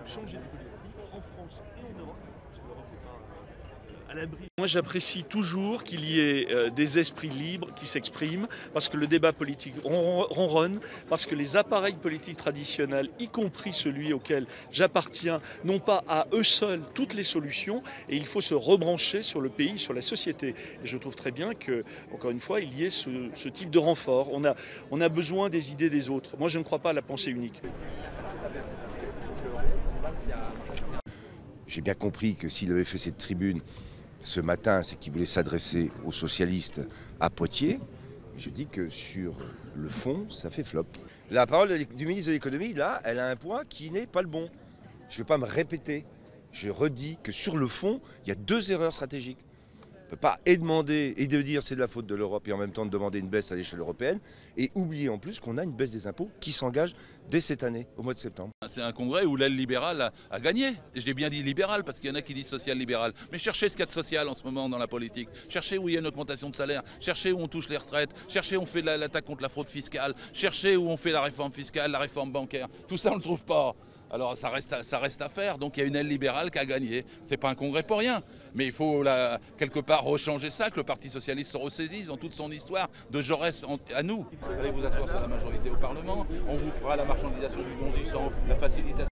changer les politiques en France et en Europe, parce que l'Europe n'est pas à l'abri. Moi j'apprécie toujours qu'il y ait des esprits libres qui s'expriment, parce que le débat politique ronronne, parce que les appareils politiques traditionnels, y compris celui auquel j'appartiens, n'ont pas à eux seuls toutes les solutions, et il faut se rebrancher sur le pays, sur la société. Et je trouve très bien que, encore une fois, il y ait ce type de renfort. On a besoin des idées des autres. Moi je ne crois pas à la pensée unique. J'ai bien compris que s'il avait fait cette tribune ce matin, c'est qu'il voulait s'adresser aux socialistes à Poitiers. Je dis que sur le fond, ça fait flop. La parole du ministre de l'économie, là, elle a un point qui n'est pas le bon. Je ne vais pas me répéter. Je redis que sur le fond, il y a deux erreurs stratégiques. On ne peut pas demander et de dire c'est de la faute de l'Europe et en même temps de demander une baisse à l'échelle européenne et oublier en plus qu'on a une baisse des impôts qui s'engage dès cette année, au mois de septembre. C'est un congrès où l'aile libérale a gagné. Et je l'ai bien dit libéral parce qu'il y en a qui disent social-libéral. Mais cherchez ce qu'il y a de social en ce moment dans la politique. Cherchez où il y a une augmentation de salaire. Cherchez où on touche les retraites. Cherchez où on fait l'attaque contre la fraude fiscale. Cherchez où on fait la réforme fiscale, la réforme bancaire. Tout ça on ne le trouve pas. Alors ça reste à faire, donc il y a une aile libérale qui a gagné. C'est pas un congrès pour rien, mais il faut quelque part rechanger ça, que le Parti Socialiste se ressaisisse dans toute son histoire, de Jaurès à nous. Vous allez vous asseoir sur la majorité au Parlement, on vous fera la marchandisation du don du sang, la facilitation.